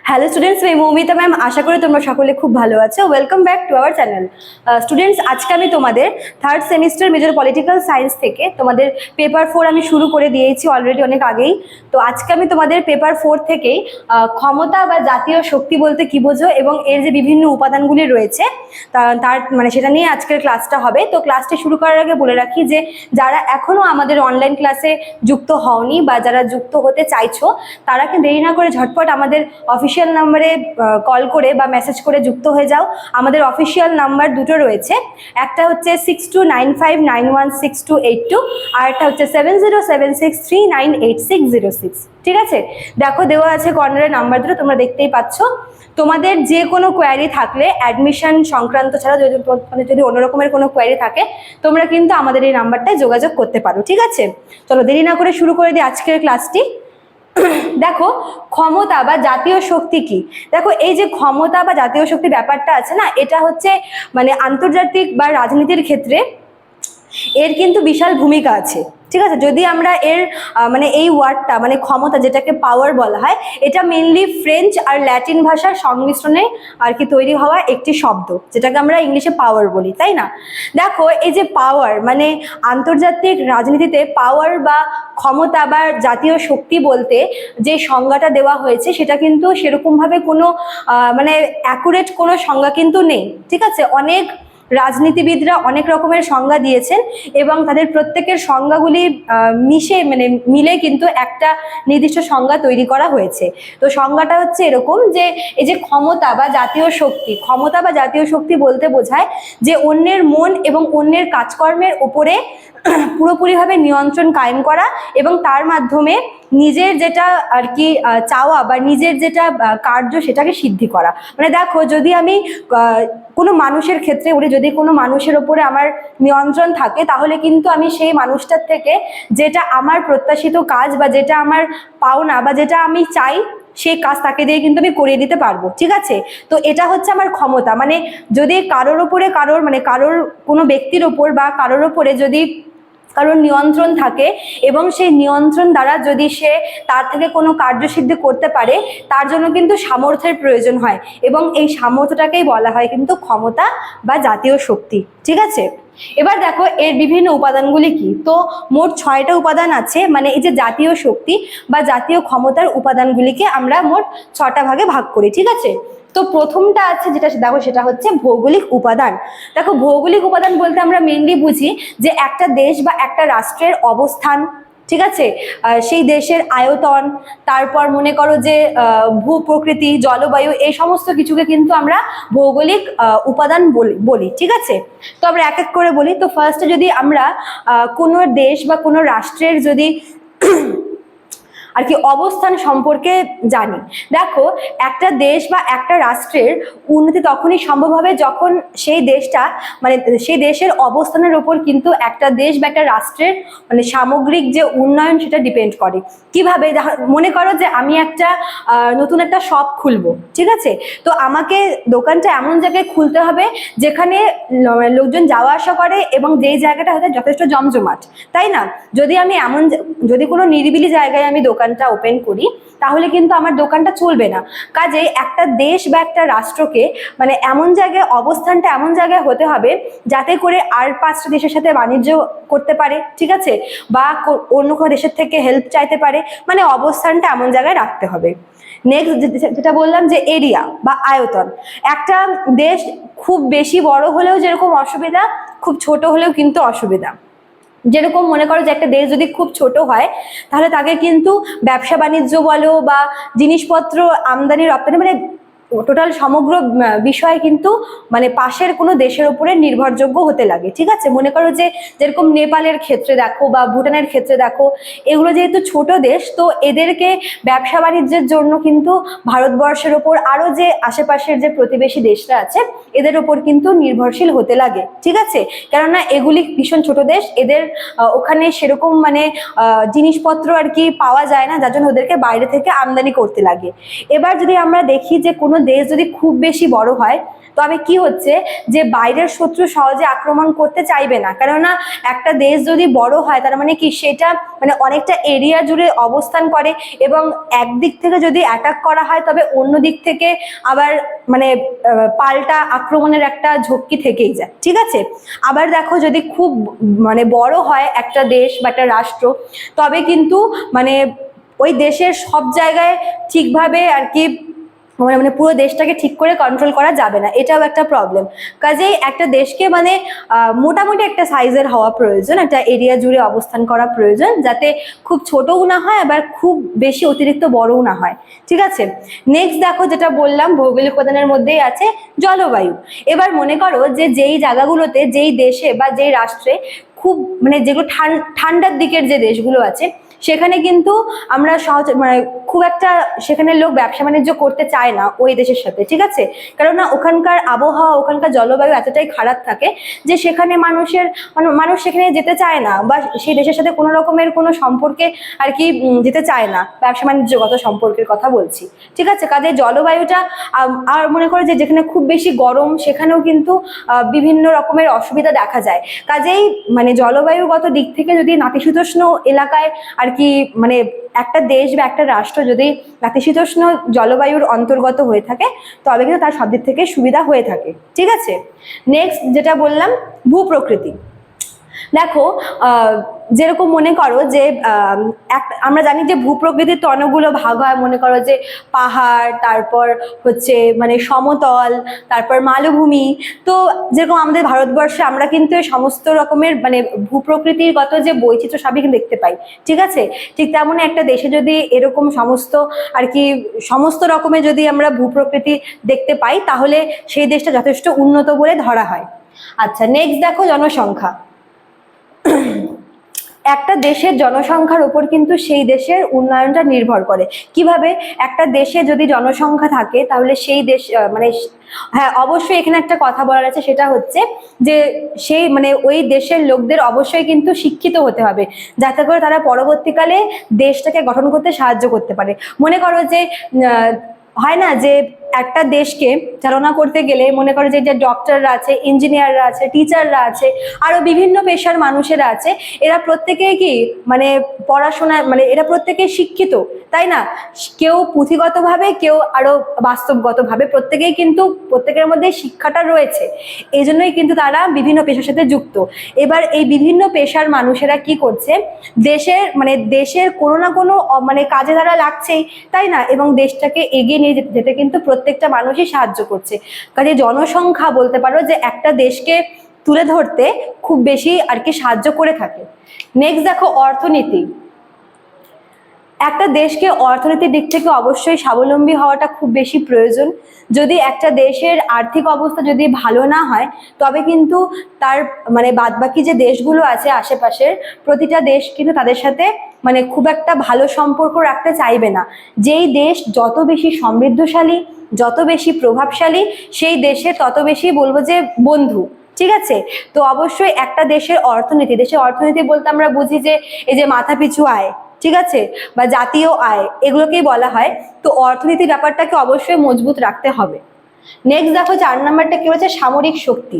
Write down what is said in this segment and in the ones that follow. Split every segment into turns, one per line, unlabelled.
Hello students, আমি Moumita ma'am. আশা করি তোমরা সকলে খুব ভালো আছো। Welcome back to our channel. Students, আজকে আমি তোমাদের third semester major political science থেকে তোমাদের পেপার 4 আমি শুরু করে দিয়েছি অলরেডি অনেক আগেই। তো আজকে আমি তোমাদের পেপার 4 থেকেই ক্ষমতা বা জাতীয় শক্তি বলতে কি বোঝো এবং এর যে বিভিন্ন উপাদানগুলি রয়েছে তার মানে সেটা নিয়ে আজকের ক্লাসটা হবে। তো ক্লাসটি শুরু করার আগে বলে রাখি যে যারা এখনো আমাদের অনলাইন ক্লাসে যুক্ত হওনি বা যারা যুক্ত হতে চাইছো তারা কি দেরি না করে ঝটপট আমাদের অফিসিয়াল নাম্বারে কল করে বা মেসেজ করে যুক্ত হয়ে যাও। আমাদের অফিসিয়াল নাম্বার দুটো রয়েছে, একটা হচ্ছে 6295916282 আর একটা হচ্ছে 7076398606। ঠিক আছে, দেখো দেওয়া আছে কর্নারের নাম্বার দুটো, তোমরা দেখতেই পাচ্ছ। তোমাদের যে কোনো কোয়ারি থাকলে অ্যাডমিশন সংক্রান্ত ছাড়া যদি অন্য রকমের কোনো কোয়ারি থাকে তোমরা কিন্তু আমাদের এই নাম্বারটায় যোগাযোগ করতে পারো। ঠিক আছে, চলো দেরি না করে শুরু করে দিই আজকের ক্লাসটি। দেখো, ক্ষমতা বা জাতীয় শক্তি কি? দেখো, এই যে ক্ষমতা বা জাতীয় শক্তি ব্যাপারটা আছে না, এটা হচ্ছে মানে আন্তর্জাতিক বা রাজনীতির ক্ষেত্রে এর কিন্তু বিশাল ভূমিকা আছে। ঠিক আছে, যদি আমরা এর মানে এই ওয়ার্ডটা মানে ক্ষমতা যেটাকে পাওয়ার বলা হয়, এটা মেনলি ফ্রেঞ্চ আর ল্যাটিন ভাষার সংমিশ্রণে আর কি তৈরি হওয়া একটি শব্দ, যেটাকে আমরা ইংলিশে পাওয়ার বলি, তাই না? দেখো, এই যে পাওয়ার মানে আন্তর্জাতিক রাজনীতিতে পাওয়ার বা ক্ষমতা বা জাতীয় শক্তি বলতে যে সংজ্ঞাটা দেওয়া হয়েছে সেটা কিন্তু সেরকমভাবে কোনো মানে অ্যাকুরেট কোনো সংজ্ঞা কিন্তু নেই। ঠিক আছে, অনেক রাজনীতিবিদরা অনেক রকমের সংজ্ঞা দিয়েছেন এবং তাদের প্রত্যেকের সংজ্ঞাগুলি মিলে কিন্তু একটা নির্দিষ্ট সংজ্ঞা তৈরি করা হয়েছে। তো সংজ্ঞাটা হচ্ছে এরকম যে এই যে ক্ষমতা বা জাতীয় শক্তি বলতে বোঝায় যে অন্যের মন এবং অন্যের কাজকর্মের উপরে পুরোপুরিভাবে নিয়ন্ত্রণ কায়েম করা এবং তার মাধ্যমে নিজের যেটা আর কি চাওয়া বা নিজের যেটা কার্য সেটাকে সিদ্ধি করা। মানে দেখো, যদি আমি কোনো মানুষের ক্ষেত্রে বলি, যদি কোনো মানুষের ওপরে আমার নিয়ন্ত্রণ থাকে তাহলে কিন্তু আমি সেই মানুষটার থেকে যেটা আমার প্রত্যাশিত কাজ বা যেটা আমার পাওনা বা যেটা আমি চাই সেই কাজ তাকে দিয়ে কিন্তু আমি করিয়ে দিতে পারবো। ঠিক আছে, তো এটা হচ্ছে আমার ক্ষমতা। মানে যদি কারোর ওপরে কারোর কোনো ব্যক্তির ওপর বা কারোর ওপরে যদি কারণ নিয়ন্ত্রণ থাকে এবং সেই নিয়ন্ত্রণ দ্বারা যদি সে তার থেকে কোনো কার্যসিদ্ধি করতে পারে, তার জন্য কিন্তু সামর্থ্যের প্রয়োজন হয় এবং এই সামর্থ্যটাকেই বলা হয় কিন্তু ক্ষমতা বা জাতীয় শক্তি। ঠিক আছে, এবার দেখো এর বিভিন্ন উপাদানগুলি কি। তো মোট 6টা উপাদান আছে, মানে এই যে জাতীয় শক্তি বা জাতীয় ক্ষমতার উপাদানগুলিকে আমরা মোট 6টা ভাগে ভাগ করি। ঠিক আছে, তো প্রথমটা আছে যেটা দেখো, সেটা হচ্ছে ভৌগোলিক উপাদান। দেখো, ভৌগোলিক উপাদান বলতে আমরা মেনলি বুঝি যে একটা দেশ বা একটা রাষ্ট্রের অবস্থান, ঠিক আছে, সেই দেশের আয়তন, তারপর মনে করো যে ভূ প্রকৃতি, জলবায়ু, এই সমস্ত কিছুকে কিন্তু আমরা ভৌগোলিক উপাদান বলি। ঠিক আছে, তো আমরা এক এক করে বলি। তো ফার্স্টে যদি আমরা কোনো দেশ বা কোনো রাষ্ট্রের যদি আর কি অবস্থান সম্পর্কে জানি, দেখো একটা দেশ বা একটা রাষ্ট্রের উন্নতি তখনই সম্ভব হবে যখন সেই দেশটা মানে সেই দেশের অবস্থানের উপর কিন্তু একটা দেশ বা একটা রাষ্ট্রের মানে সামগ্রিক যে উন্নয়ন সেটা ডিপেন্ড করে। কিভাবে? মনে করো যে আমি একটা নতুন একটা শপ খুলবো, ঠিক আছে, তো আমাকে দোকানটা এমন জায়গায় খুলতে হবে যেখানে লোকজন যাওয়া আসা করে এবং যেই জায়গাটা হয়তো যথেষ্ট জমজমাট, তাই না? যদি কোনো নিরিবিলি জায়গায় আমি দোকানটা ওপেন করি তাহলে কিন্তু আমার দোকানটা চলবে না। কাজেই একটা দেশ বা একটা রাষ্ট্রকে মানে এমন জায়গায় অবস্থানটা এমন জায়গায় হতে হবে যাতে করে আর 5টা দেশের সাথে বাণিজ্য করতে পারে, ঠিক আছে, বা অন্য কোনো দেশের থেকে হেল্প চাইতে পারে, মানে অবস্থানটা এমন জায়গায় রাখতে হবে। নেক্সট যেটা বললাম যে এরিয়া বা আয়তন। একটা দেশ খুব বেশি বড় হলেও যেরকম অসুবিধা, খুব ছোট হলেও কিন্তু অসুবিধা। যেরকম মনে করো যে একটা দেশ যদি খুব ছোট হয় তাহলে তাকে কিন্তু ব্যবসা বাণিজ্য বলো বা জিনিসপত্র আমদানি রপ্তানি মানে টোটাল সমগ্র বিষয় কিন্তু মানে পাশের কোনো দেশের উপরে নির্ভরযোগ্য হতে লাগে। ঠিক আছে, মনে করো যে যেরকম নেপালের ক্ষেত্রে দেখো বা ভুটানের ক্ষেত্রে দেখো, এগুলো যেহেতু ছোট দেশ তো এদেরকে ব্যবসা বাণিজ্যের জন্য কিন্তু ভারতবর্ষের ওপর আরো যে আশেপাশের যে প্রতিবেশী দেশরা আছে এদের ওপর কিন্তু নির্ভরশীল হতে লাগে। ঠিক আছে, কেননা এগুলি ভীষণ ছোট দেশ, এদের ওখানে সেরকম মানে জিনিসপত্র আর কি পাওয়া যায় না, যার জন্য ওদেরকে বাইরে থেকে আমদানি করতে লাগে। এবার যদি আমরা দেখি যে কোনো কোনো দেশ যদি খুব বেশি বড় হয় তবে কি হচ্ছে যে বাইরের শত্রু সহজে আক্রমণ করতে চাইবে না, কেননা একটা দেশ যদি বড় হয় তার মানে কি সেটা মানে অনেকটা এরিয়া জুড়ে অবস্থান করে এবং একদিক থেকে যদি অ্যাটাক করা হয় তবে অন্য দিক থেকে আবার মানে পাল্টা আক্রমণের একটা ঝক্কি থেকেই যায়, ঠিক আছে। আবার দেখো যদি খুব মানে বড় হয় একটা দেশ বা একটা রাষ্ট্র তবে কিন্তু মানে ওই দেশের সব জায়গায় ঠিকভাবে আর কি মানে পুরো দেশটাকে ঠিক করে কন্ট্রোল করা যাবে না, এটাও একটা প্রবলেম। কাজেই একটা দেশকে মানে মোটামুটি একটা সাইজের হওয়া প্রয়োজন, একটা এরিয়া জুড়ে অবস্থান করা প্রয়োজন, যাতে খুব ছোটও না হয় আবার খুব বেশি অতিরিক্ত বড়ও না হয়, ঠিক আছে। নেক্সট দেখো যেটা বললাম ভৌগোলিক উপাদানের মধ্যেই আছে জলবায়ু। এবার মনে করো যে যেই জায়গাগুলোতে, যেই দেশে বা যেই রাষ্ট্রে খুব মানে যেগুলো ঠান্ডার দিকের যে দেশগুলো আছে সেখানে কিন্তু আমরা সহজ মানে খুব একটা সেখানে লোক ব্যবসা বাণিজ্য করতে চায় না ওই দেশের সাথে, ঠিক আছে। কেননা ওখানকার আবহাওয়া, ওখানকার জলবায়ু এতটাই খারাপ থাকে যে সেখানে মানুষ সেখানে যেতে চায় না বা সেই দেশের সাথে কোনো রকমের কোনো সম্পর্কে আর কি যেতে চায় না, ব্যবসা বাণিজ্যগত সম্পর্কের কথা বলছি, ঠিক আছে। কাজে জলবায়ুটা আর মনে করো যে যেখানে খুব বেশি গরম সেখানেও কিন্তু বিভিন্ন রকমের অসুবিধা দেখা যায়। কাজেই মানে জলবায়ুগত দিক থেকে যদি নাতিশীতোষ্ণ এলাকায় আর কি মানে একটা দেশ বা একটা রাষ্ট্র যদি নাতিশীতোষ্ণ জলবায়ুর অন্তর্গত হয়ে থাকে তবে কিন্তু তার সব দিক থেকে সুবিধা হয়ে থাকে, ঠিক আছে। নেক্সট যেটা বললাম ভূপ্রকৃতি। দেখো যেরকম মনে করো যে আমরা জানি যে ভূপ্রকৃতির তো অনেকগুলো ভাগ হয়, মনে করো যে পাহাড়, তারপর হচ্ছে মানে সমতল, তারপর মালভূমি। তো যেরকম আমাদের ভারতবর্ষে আমরা কিন্তু এই সমস্ত রকমের মানে ভূপ্রকৃতিগত যে বৈচিত্র্য সবই কিন্তু দেখতে পাই, ঠিক আছে। ঠিক তেমনই একটা দেশে যদি এরকম সমস্ত আর কি সমস্ত রকমের যদি আমরা ভূপ্রকৃতি দেখতে পাই তাহলে সেই দেশটা যথেষ্ট উন্নত বলে ধরা হয়। আচ্ছা নেক্সট দেখো জনসংখ্যা। একটা দেশের জনসংখ্যার উপর কিন্তু সেই দেশের উন্নয়নটা নির্ভর করে। কিভাবে? একটা দেশে যদি জনসংখ্যা থাকে তাহলে সেই দেশ মানে হ্যাঁ অবশ্যই এখানে একটা কথা বলার আছে, সেটা হচ্ছে যে সেই মানে ওই দেশের লোকদের অবশ্যই কিন্তু শিক্ষিত হতে হবে যাতে করে তারা পরবর্তীকালে দেশটাকে গঠন করতে সাহায্য করতে পারে। মনে করো যে হয় না যে একটা দেশকে চালনা করতে গেলে মনে করো যে ডক্টররা আছে, ইঞ্জিনিয়াররা আছে, টিচাররা আছে, আরো বিভিন্ন পেশার মানুষেরা আছে, এরা প্রত্যেকেই কি মানে পড়াশোনা মানে এরা প্রত্যেকেই শিক্ষিত, তাই না? কেউ পুঁথিগতভাবে, কেউ আরো বাস্তবগতভাবে, প্রত্যেকেই কিন্তু প্রত্যেকের মধ্যে শিক্ষাটা রয়েছে, এই জন্যই কিন্তু তারা বিভিন্ন পেশার সাথে যুক্ত। এবার এই বিভিন্ন পেশার মানুষেরা কি করছে, দেশের কোনো না কোনো মানে কাজে তারা লাগছেই, তাই না? এবং দেশটাকে এগিয়ে নিয়ে যেতে কিন্তু প্রত্যেকটা মানুষই সাহায্য করছে। কাজে জনসংখ্যা বলতে পারো যে একটা দেশকে তুলে ধরতে খুব বেশি আর কি সাহায্য করে থাকে। নেক্সট দেখো অর্থনীতি। একটা দেশকে অর্থনীতির দিক থেকে অবশ্যই স্বাবলম্বী হওয়াটা খুব বেশি প্রয়োজন। যদি একটা দেশের আর্থিক অবস্থা যদি ভালো না হয় তবে কিন্তু তার মানে বাদবাকি যে দেশগুলো আছে আশেপাশের প্রতিটা দেশ কিন্তু তাদের সাথে মানে খুব একটা ভালো সম্পর্ক রাখতে চাইবে না। যেই দেশ যত বেশি সমৃদ্ধশালী, যত বেশি প্রভাবশালী, সেই দেশে তত বেশি বলবো যে বন্ধু, ঠিক আছে। তো অবশ্যই একটা দেশের অর্থনীতি বলতে আমরা বুঝি যে এই যে মাথাপিছু আয়, ঠিক আছে, বা জাতীয় আয়, এগুলোকেই বলা হয়। তো অর্থনীতি ব্যাপারটাকে অবশ্যই মজবুত রাখতে হবে। নেক্সট দেখো 4 নাম্বারটা কি হচ্ছে সামরিক শক্তি।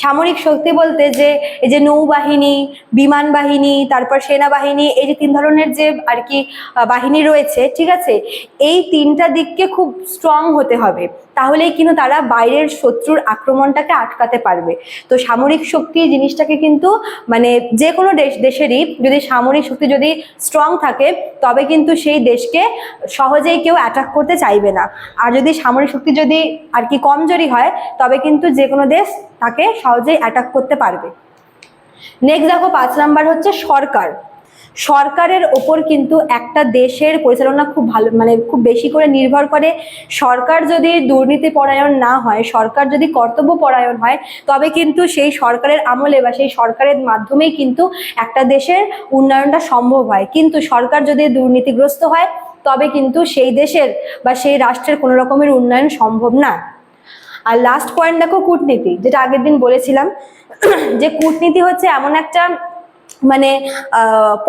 সামরিক শক্তি বলতে যে এই যে নৌবাহিনী, বিমান বাহিনী, তারপর সেনাবাহিনী, এই যে 3 ধরনের যে আর কি বাহিনী রয়েছে, ঠিক আছে, এই 3টা দিককে খুব স্ট্রং হতে হবে, তাহলেই কিন্তু তারা বাইরের শত্রুর আক্রমণটাকে আটকাতে পারবে। তো সামরিক শক্তি জিনিসটাকে কিন্তু মানে যে কোনো দেশেরই যদি সামরিক শক্তি যদি স্ট্রং থাকে তবে কিন্তু সেই দেশকে সহজেই কেউ অ্যাটাক করতে চাইবে না। আর যদি সামরিক শক্তি যদি আর কি কমজোরি হয় তবে কিন্তু যে কোনো দেশ তাকে সহজেই অ্যাটাক করতে পারবে। নেক্সট দেখো 5 নাম্বার হচ্ছে সরকার। সরকারের ওপর কিন্তু একটা দেশের পরিচালনা খুব ভালো মানে খুব বেশি করে নির্ভর করে। সরকার যদি দুর্নীতি পরায়ণ না হয়, সরকার যদি কর্তব্য পরায়ণ হয় তবে কিন্তু সেই সরকারের আমলে বা সেই সরকারের মাধ্যমেই কিন্তু একটা দেশের উন্নয়নটা সম্ভব হয়। কিন্তু সরকার যদি দুর্নীতিগ্রস্ত হয় তবে কিন্তু সেই দেশের বা সেই রাষ্ট্রের কোনো রকমের উন্নয়ন সম্ভব না। আর লাস্ট পয়েন্ট দেখো কূটনীতি, যেটা আগের দিন বলেছিলাম যে কূটনীতি হচ্ছে এমন একটা মানে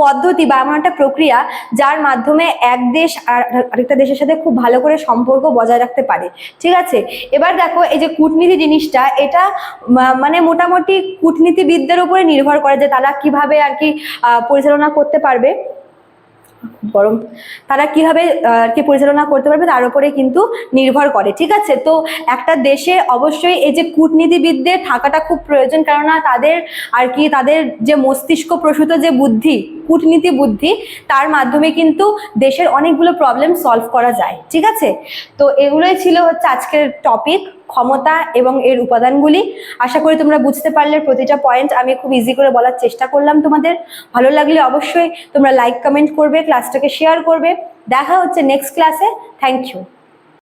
পদ্ধতি বা এমন একটা প্রক্রিয়া যার মাধ্যমে এক দেশ আর আরেকটা দেশের সাথে খুব ভালো করে সম্পর্ক বজায় রাখতে পারে। ঠিক আছে, এবার দেখো এই যে কূটনীতি জিনিসটা, এটা মানে মোটামুটি কূটনীতিবিদদের উপরে নির্ভর করে যে তারা কিভাবে আর কি পরিচালনা করতে পারবে, গরম, তারা কিভাবে আর কি পরিচালনা করতে পারবে তার উপরে কিন্তু নির্ভর করে। ঠিক আছে, তো একটা দেশে অবশ্যই এই যে কূটনীতিবিদদের থাকাটা খুব প্রয়োজন, কেননা তাদের আর কি তাদের যে মস্তিষ্ক প্রসূত যে বুদ্ধি, কূটনীতি বুদ্ধি, তার মাধ্যমে কিন্তু দেশের অনেকগুলো প্রবলেম সলভ করা যায়। ঠিক আছে, তো এগুলোই ছিল হচ্ছে আজকের টপিক, ক্ষমতা এবং এর উপাদানগুলি। আশা করি তোমরা বুঝতে পারলে, প্রতিটা পয়েন্ট আমি খুব ইজি করে বলার চেষ্টা করলাম তোমাদের। ভালো লাগলে অবশ্যই তোমরা লাইক কমেন্ট করবে, ক্লাসটাকে শেয়ার করবে। দেখা হচ্ছে নেক্সট ক্লাসে। Thank you.